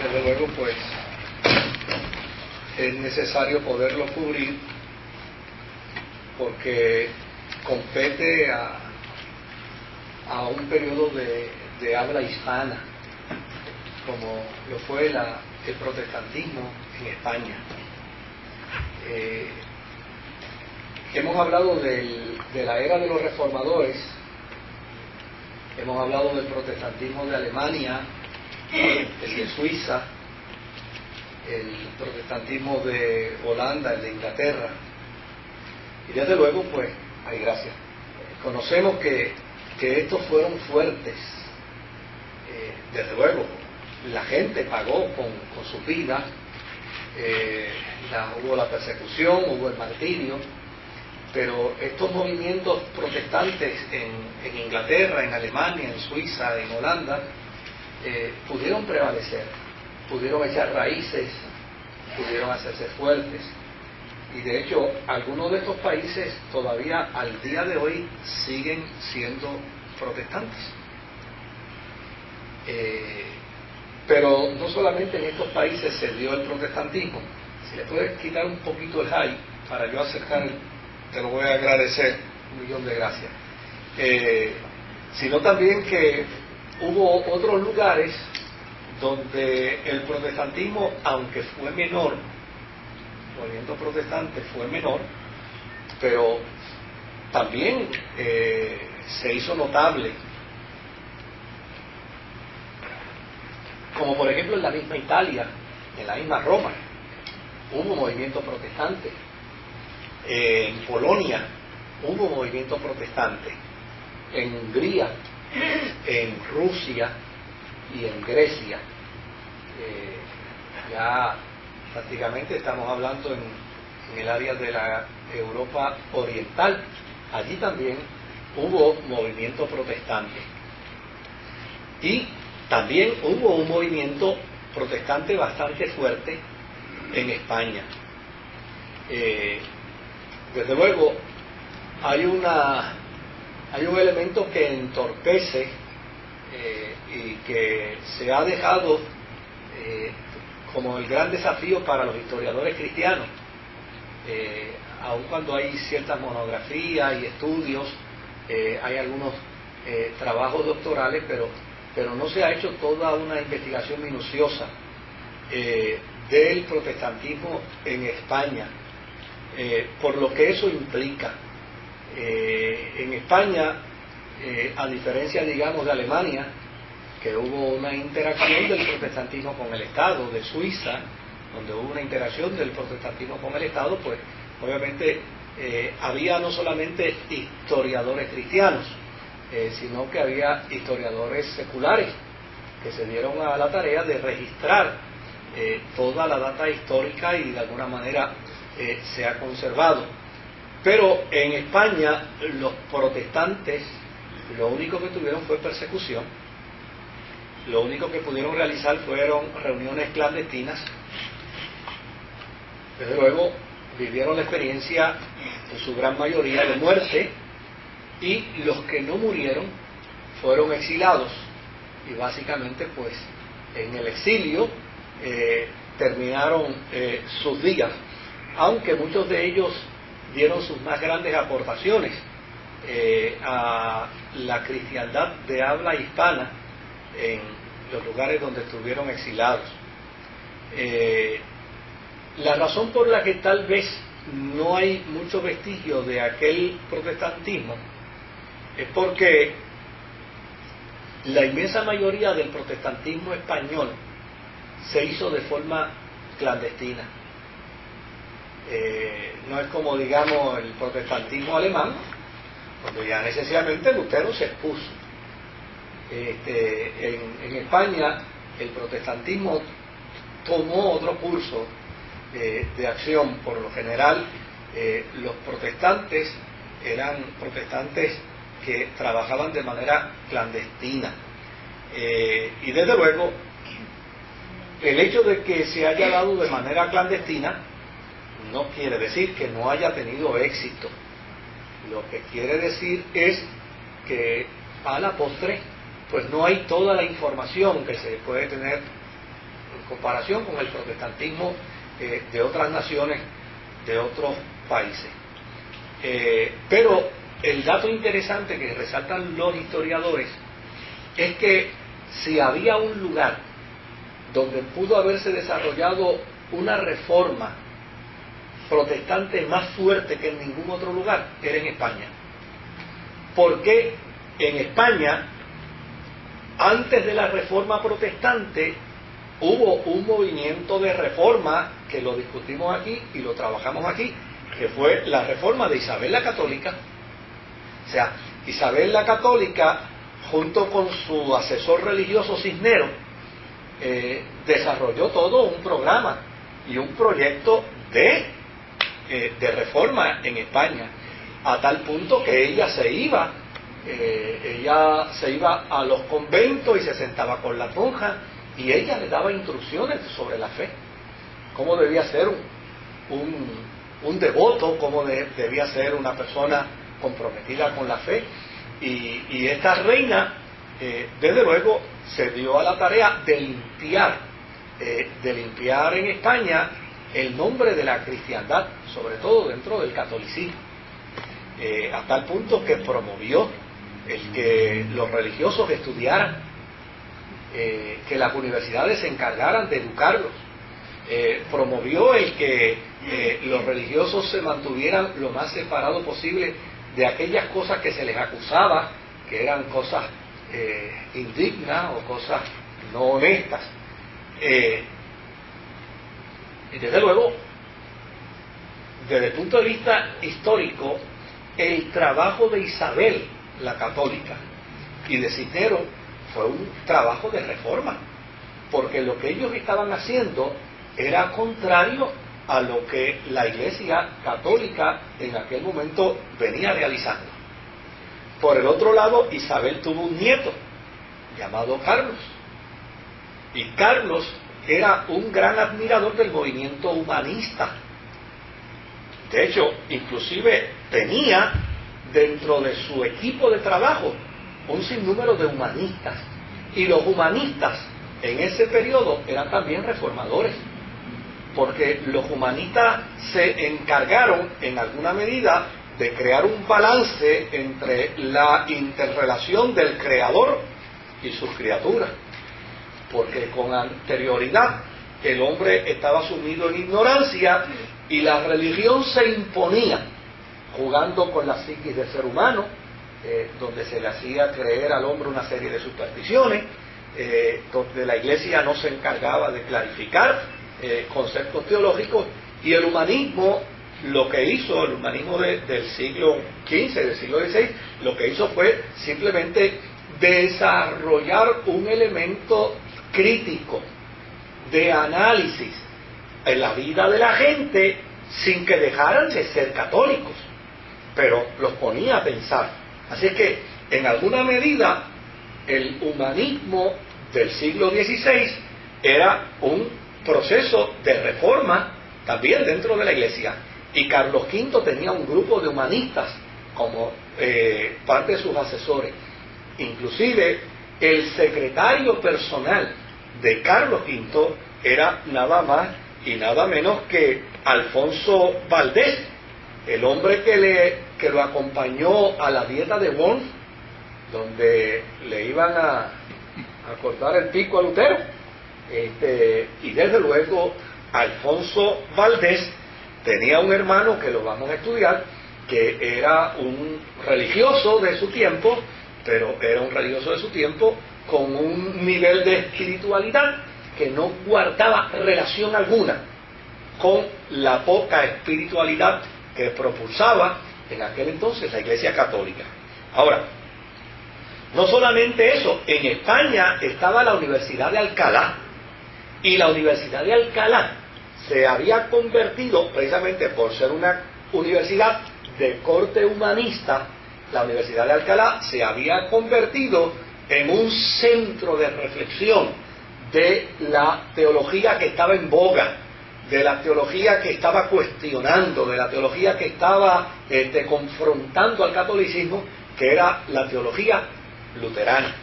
desde luego, pues es necesario poderlo cubrir porque compete a un periodo de habla hispana, como lo fue el protestantismo en España. Hemos hablado de la era de los reformadores, hemos hablado del protestantismo de Alemania, el de Suiza, el protestantismo de Holanda, el de Inglaterra, y desde luego, pues, ay, gracias, conocemos que estos fueron fuertes. Desde luego, la gente pagó con su vida, hubo la persecución, hubo el martirio, pero estos movimientos protestantes en Inglaterra, en Alemania, en Suiza, en Holanda, pudieron prevalecer, pudieron echar raíces, pudieron hacerse fuertes, y de hecho algunos de estos países todavía al día de hoy siguen siendo protestantes. Pero no solamente en estos países se dio el protestantismo. Si le puedes quitar un poquito el high para yo acercar, te lo voy a agradecer, 1.000.000 de gracias. Sino también que hubo otros lugares donde el protestantismo, aunque fue menor, el movimiento protestante fue menor, pero también se hizo notable, como por ejemplo en la misma Italia, en la misma Roma, hubo movimiento protestante. En Polonia hubo movimiento protestante. En Hungría, en Rusia y en Grecia. Ya prácticamente estamos hablando en el área de la Europa oriental. Allí también hubo movimiento protestante. Y también hubo un movimiento protestante bastante fuerte en España. Desde luego, hay un elemento que entorpece y que se ha dejado como el gran desafío para los historiadores cristianos, aun cuando hay ciertas monografías y estudios, hay algunos trabajos doctorales, pero no se ha hecho toda una investigación minuciosa del protestantismo en España, por lo que eso implica. En España, a diferencia, digamos, de Alemania, que hubo una interacción del protestantismo con el Estado, de Suiza, donde hubo una interacción del protestantismo con el Estado, pues obviamente había no solamente historiadores cristianos, sino que había historiadores seculares que se dieron a la tarea de registrar toda la data histórica y de alguna manera se ha conservado. Pero en España los protestantes lo único que tuvieron fue persecución, lo único que pudieron realizar fueron reuniones clandestinas. Desde luego vivieron la experiencia en su gran mayoría de muerte, y los que no murieron fueron exilados, y básicamente pues en el exilio terminaron sus días, aunque muchos de ellos dieron sus más grandes aportaciones a la cristiandad de habla hispana en los lugares donde estuvieron exilados. La razón por la que tal vez no hay mucho vestigio de aquel protestantismo es porque la inmensa mayoría del protestantismo español se hizo de forma clandestina. No es como, digamos, el protestantismo alemán, donde ya necesariamente Lutero se expuso. En España el protestantismo tomó otro curso de acción. Por lo general los protestantes eran protestantes que trabajaban de manera clandestina, y desde luego el hecho de que se haya dado de manera clandestina no quiere decir que no haya tenido éxito. Lo que quiere decir es que a la postre pues no hay toda la información que se puede tener en comparación con el protestantismo de otras naciones, de otros países. Pero el dato interesante que resaltan los historiadores es que si había un lugar donde pudo haberse desarrollado una reforma protestante más fuerte que en ningún otro lugar, era en España. Porque en España, antes de la reforma protestante, hubo un movimiento de reforma que lo discutimos aquí y lo trabajamos aquí, que fue la reforma de Isabel la Católica. O sea, Isabel la Católica, junto con su asesor religioso Cisneros, desarrolló todo un programa y un proyecto de reforma en España, a tal punto que ella se iba a los conventos y se sentaba con las monjas y ella le daba instrucciones sobre la fe, cómo debía ser un devoto, cómo debía ser una persona comprometida con la fe. Y esta reina, desde luego, se dio a la tarea de limpiar en España el nombre de la cristiandad, sobre todo dentro del catolicismo, a tal punto que promovió el que los religiosos estudiaran, que las universidades se encargaran de educarlos, promovió el que los religiosos se mantuvieran lo más separados posible de aquellas cosas que se les acusaba, que eran cosas indignas o cosas no honestas. Y desde luego, desde el punto de vista histórico, el trabajo de Isabel la Católica y de Cisneros fue un trabajo de reforma, porque lo que ellos estaban haciendo era contrario a lo que la Iglesia Católica en aquel momento venía realizando. Por el otro lado, Isabel tuvo un nieto llamado Carlos, y Carlos era un gran admirador del movimiento humanista. De hecho, inclusive tenía dentro de su equipo de trabajo un sinnúmero de humanistas, y los humanistas en ese periodo eran también reformadores, porque los humanistas se encargaron en alguna medida de crear un balance entre la interrelación del creador y sus criaturas, porque con anterioridad el hombre estaba sumido en ignorancia y la religión se imponía jugando con la psiquis del ser humano, donde se le hacía creer al hombre una serie de supersticiones, donde la Iglesia no se encargaba de clarificar conceptos teológicos, y el humanismo, lo que hizo, el humanismo del siglo XV, del siglo XVI, lo que hizo fue simplemente desarrollar un elemento crítico de análisis en la vida de la gente sin que dejaran de ser católicos, pero los ponía a pensar. Así es que, en alguna medida, el humanismo del siglo XVI era un proceso de reforma también dentro de la Iglesia, y Carlos V tenía un grupo de humanistas como parte de sus asesores. Inclusive el secretario personal de Carlos V era nada más y nada menos que Alfonso Valdés, el hombre que lo acompañó a la dieta de Worms, donde le iban a cortar el pico a Lutero. Y desde luego Alfonso Valdés tenía un hermano, que lo vamos a estudiar, que era un religioso de su tiempo, pero era un religioso de su tiempo con un nivel de espiritualidad que no guardaba relación alguna con la poca espiritualidad que propulsaba en aquel entonces la Iglesia Católica. Ahora, no solamente eso, en España estaba la Universidad de Alcalá, y la Universidad de Alcalá se había convertido, precisamente por ser una universidad de corte humanista, la Universidad de Alcalá se había convertido en un centro de reflexión de la teología que estaba en boga, de la teología que estaba cuestionando, de la teología que estaba confrontando al catolicismo, que era la teología luterana.